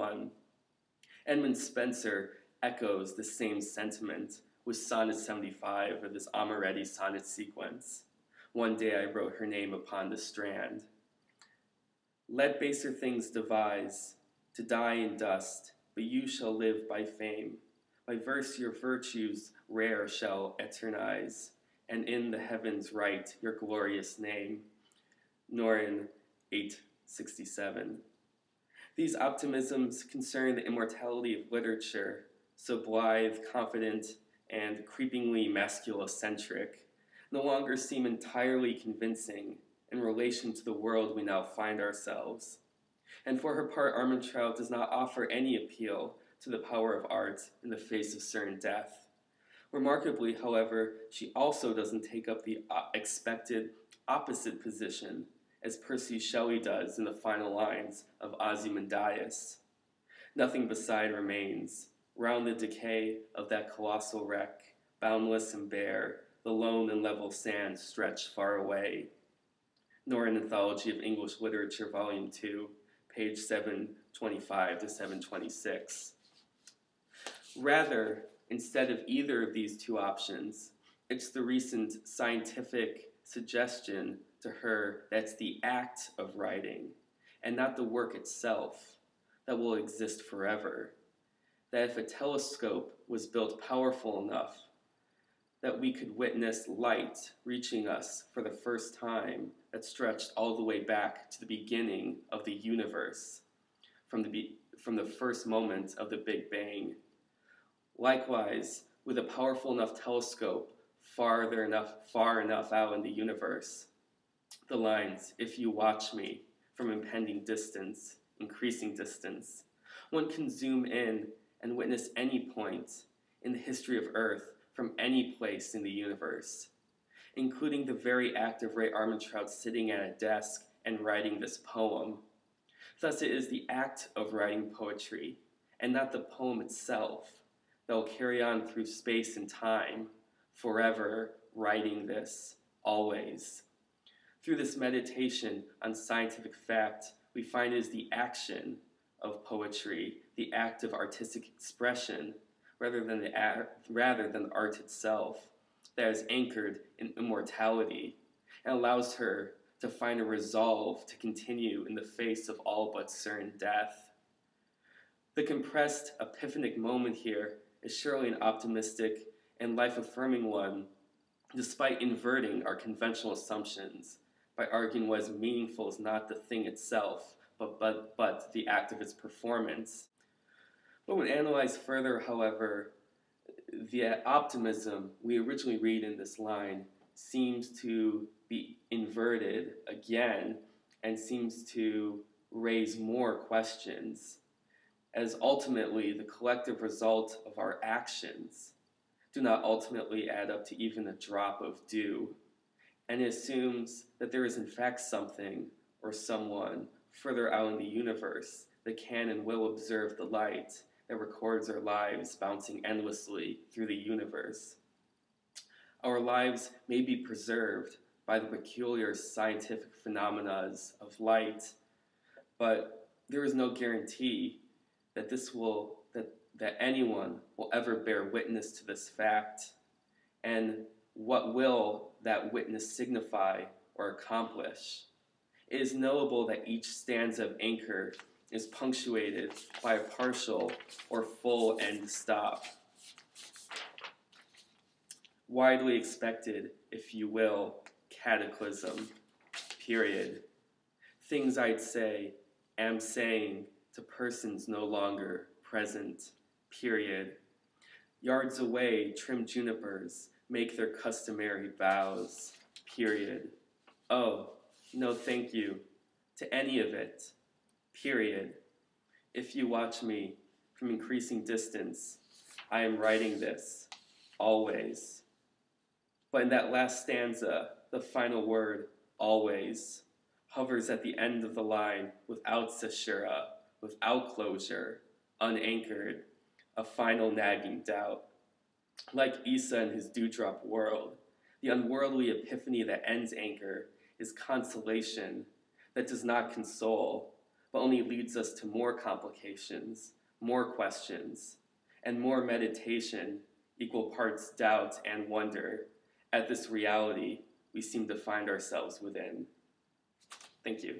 one. Edmund Spenser echoes the same sentiment with Sonnet 75 of this Amoretti sonnet sequence. One day I wrote her name upon the strand. Let baser things devise, to die in dust, but you shall live by fame. By verse your virtues rare shall eternize, and in the heavens write your glorious name. Norin 867. These optimisms concern the immortality of literature, so blithe, confident, and creepingly masculocentric, no longer seem entirely convincing in relation to the world we now find ourselves. And for her part, Armantrout does not offer any appeal to the power of art in the face of certain death. Remarkably, however, she also doesn't take up the expected opposite position as Percy Shelley does in the final lines of Ozymandias. Nothing beside remains. Round the decay of that colossal wreck, boundless and bare, the lone and level sands stretch far away. Nor an Anthology of English Literature, Volume 2, page 725 to 726. Rather, instead of either of these two options, it's the recent scientific suggestion to her that's the act of writing, and not the work itself, that will exist forever. That if a telescope was built powerful enough that we could witness light reaching us for the first time that stretched all the way back to the beginning of the universe, from the first moment of the Big Bang. Likewise, with a powerful enough telescope far enough out in the universe, the lines, if you watch me, from impending distance, increasing distance, one can zoom in and witness any point in the history of Earth from any place in the universe, including the very act of Ray Armantrout sitting at a desk and writing this poem. Thus it is the act of writing poetry, and not the poem itself, that will carry on through space and time, forever writing this, always. Through this meditation on scientific fact, we find it is the action of poetry, the act of artistic expression, rather than art itself, that is anchored in immortality and allows her to find a resolve to continue in the face of all but certain death. The compressed epiphanic moment here is surely an optimistic and life-affirming one, despite inverting our conventional assumptions by arguing what is meaningful is not the thing itself, but the act of its performance. But when analyzed further, however, the optimism we originally read in this line seems to be inverted again and seems to raise more questions, as ultimately the collective result of our actions do not ultimately add up to even a drop of dew, and it assumes that there is in fact something or someone further out in the universe that can and will observe the light that records our lives bouncing endlessly through the universe. Our lives may be preserved by the peculiar scientific phenomena of light, but there is no guarantee that that anyone will ever bear witness to this fact, and what will that witness signify or accomplish. It is knowable that each stanza of Anchor is punctuated by a partial or full end stop. Widely expected, if you will, cataclysm, period. Things I'd say, am saying to persons no longer present, period. Yards away, trim junipers make their customary bows, period. Oh, no thank you to any of it, period. If you watch me from increasing distance, I am writing this, always. But in that last stanza, the final word, always, hovers at the end of the line without caesura, without closure, unanchored, a final nagging doubt. Like Issa in his Dewdrop world, the unworldly epiphany that ends Anchor is consolation that does not console, but only leads us to more complications, more questions, and more meditation, equal parts doubt and wonder at this reality we seem to find ourselves within. Thank you.